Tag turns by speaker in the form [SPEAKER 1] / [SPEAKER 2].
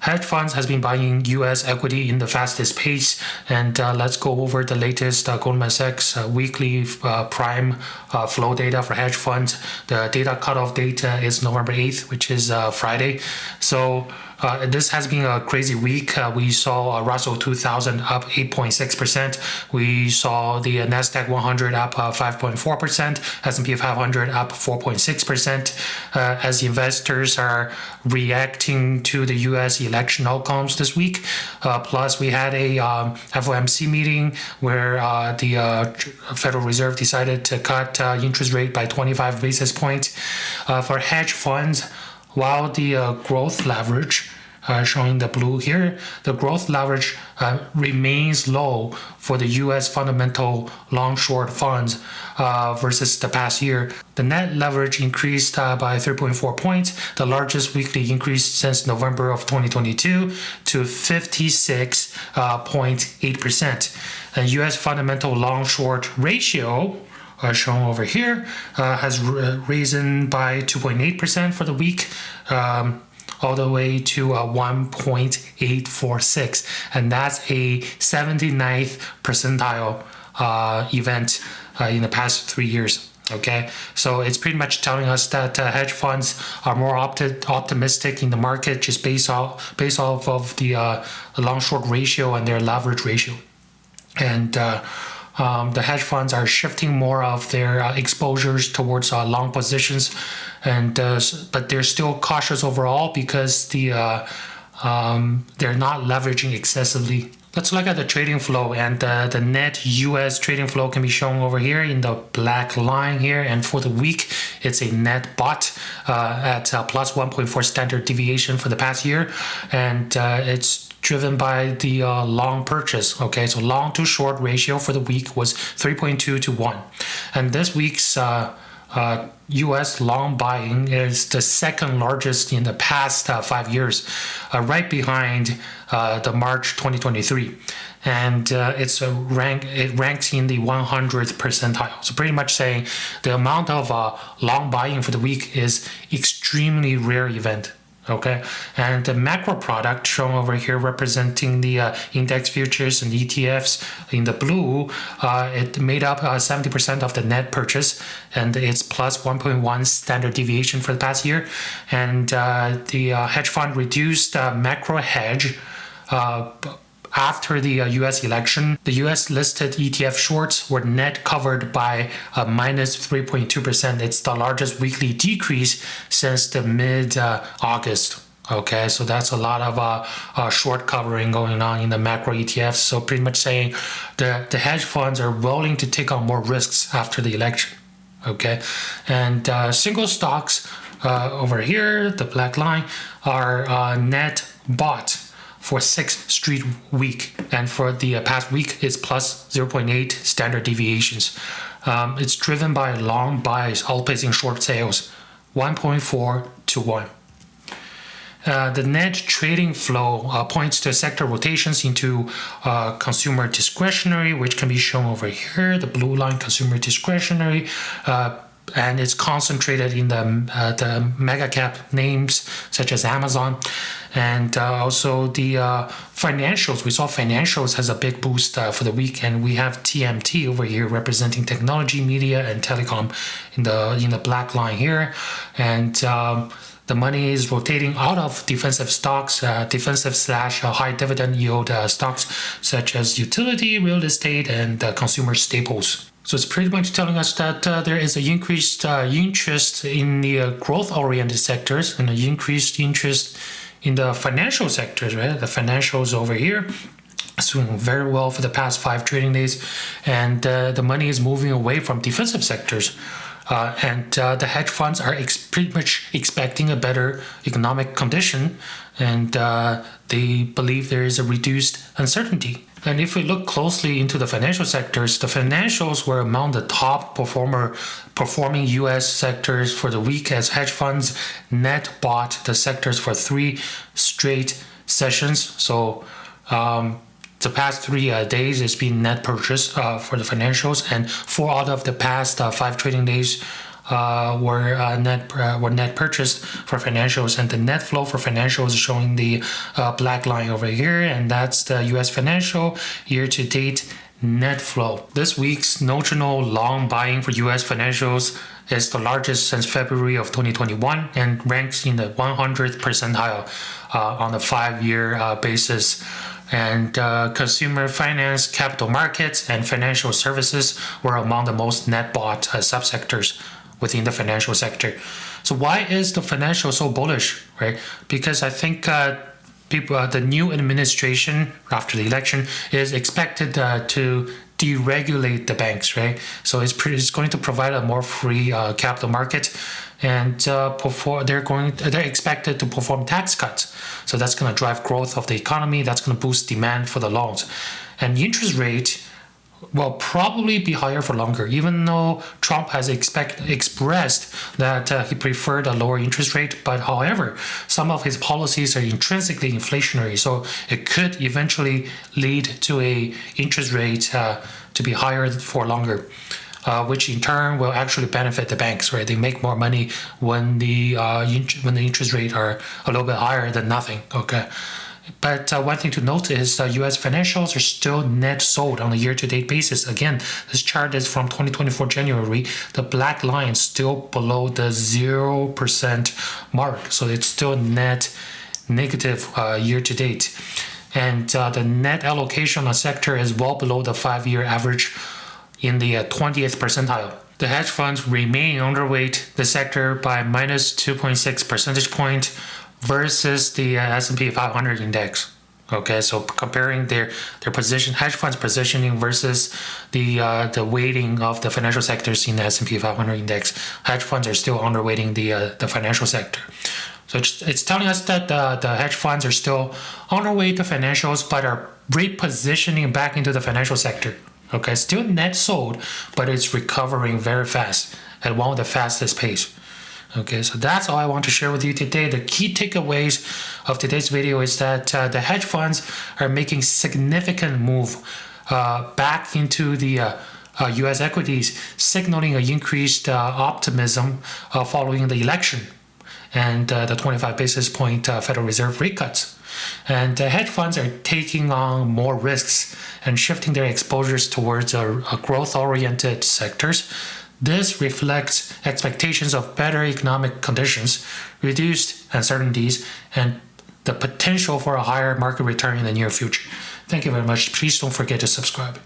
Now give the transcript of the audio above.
[SPEAKER 1] Hedge funds has been buying U.S. equity in the fastest pace, and let's go over the latest Goldman Sachs weekly prime flow data for hedge funds. The data cutoff date is November 8th, which is Friday. So this has been a crazy week. We saw Russell 2000 up 8.6%. We saw the Nasdaq 100 up 5.4%. S&P 500 up 4.6%. As investors are reacting to the U.S. election outcomes this week. Plus, we had a FOMC meeting where the Federal Reserve decided to cut interest rate by 25 basis points. For hedge funds, while the growth leverage, showing the blue here, the growth leverage remains low for the U.S. fundamental long-short funds versus the past year. The net leverage increased by 3.4 points, the largest weekly increase since November of 2022 to 56.8%. And U.S. fundamental long-short ratio, shown over here, has risen by 2.8% for the week, all the way to 1.846, and that's a 79th percentile event in the past 3 years. Okay, so it's pretty much telling us that hedge funds are more optimistic in the market just based off of the long-short ratio and their leverage ratio, and the hedge funds are shifting more of their exposures towards long positions, and but they're still cautious overall because they're not leveraging excessively. Let's look at the trading flow, and the net US trading flow can be shown over here in the black line here, and for the week it's a net bought at plus 1.4 standard deviation for the past year, and it's driven by the long purchase. Okay, so long to short ratio for the week was 3.2 to 1, and this week's U.S. long buying is the second largest in the past 5 years, right behind the March 2023, and it ranks in the 100th percentile. So pretty much saying the amount of long buying for the week is extremely rare event. Okay, and the macro product shown over here representing the index futures and ETFs in the blue, it made up 70% of the net purchase, and it's plus 1.1 standard deviation for the past year. And the hedge fund reduced macro hedge after the US election. The US listed ETF shorts were net covered by minus 3.2%. It's the largest weekly decrease since the mid-August. Okay, so that's a lot of short covering going on in the macro ETFs. So pretty much saying the hedge funds are willing to take on more risks after the election. Okay, and single stocks over here, the black line, are net bought for 6th straight week, and for the past week it's plus 0.8 standard deviations. It's driven by long buys outpacing short sales, 1.4 to 1. The net trading flow points to sector rotations into consumer discretionary, which can be shown over here, the blue line, consumer discretionary, and it's concentrated in the mega cap names such as Amazon, and also the financials. We saw financials has a big boost for the week, and we have TMT over here representing technology, media, and telecom in the black line here, and the money is rotating out of defensive stocks, defensive / high dividend yield stocks such as utility, real estate, and consumer staples. So it's pretty much telling us that there is an increased interest in the growth-oriented sectors and an increased interest in the financial sectors, right? The financials over here is doing very well for the past 5 trading days, and the money is moving away from defensive sectors. And the hedge funds are pretty much expecting a better economic condition, and they believe there is a reduced uncertainty. And if we look closely into the financial sectors, the financials were among the top performing U.S. sectors for the week, as hedge funds net bought the sectors for 3 straight sessions. So the past 3 days it's been net purchase for the financials, and 4 out of the past 5 trading days were net purchased for financials, and the net flow for financials is showing the black line over here, and that's the U.S. financial year-to-date net flow. This week's notional long buying for U.S. financials is the largest since February of 2021 and ranks in the 100th percentile on the 5-year basis. And consumer finance, capital markets, and financial services were among the most net bought subsectors within the financial sector. So why is the financial so bullish, right? Because I think the new administration after the election is expected to deregulate the banks, right? So it's going to provide a more free capital market, and they're expected to perform tax cuts. So that's going to drive growth of the economy. That's going to boost demand for the loans, and the interest rate will probably be higher for longer, even though Trump has expressed that he preferred a lower interest rate. But however, some of his policies are intrinsically inflationary, so it could eventually lead to a interest rate to be higher for longer, which in turn will actually benefit the banks, right? They make more money when the interest rate are a little bit higher than nothing, okay? But one thing to note is U.S. financials are still net sold on a year-to-date basis. Again, this chart is from 2024 January. The black line is still below the 0% mark, so it's still net negative year-to-date. And the net allocation on the sector is well below the 5-year average in the 20th percentile. The hedge funds remain underweight the sector by minus 2.6 percentage point versus the S&P 500 index. Okay, so comparing their position, hedge funds positioning versus the weighting of the financial sectors in the S&P 500 index, hedge funds are still underweighting the financial sector. So it's telling us that the hedge funds are still underweight the financials, but are repositioning back into the financial sector. Okay, still net sold, but it's recovering very fast at one of the fastest pace. Okay, so that's all I want to share with you today. The key takeaways of today's video is that the hedge funds are making significant move back into the U.S. equities, signaling an increased optimism following the election and the 25 basis point Federal Reserve rate cuts. And hedge funds are taking on more risks and shifting their exposures towards growth-oriented sectors. This reflects expectations of better economic conditions, reduced uncertainties, and the potential for a higher market return in the near future. Thank you very much. Please don't forget to subscribe.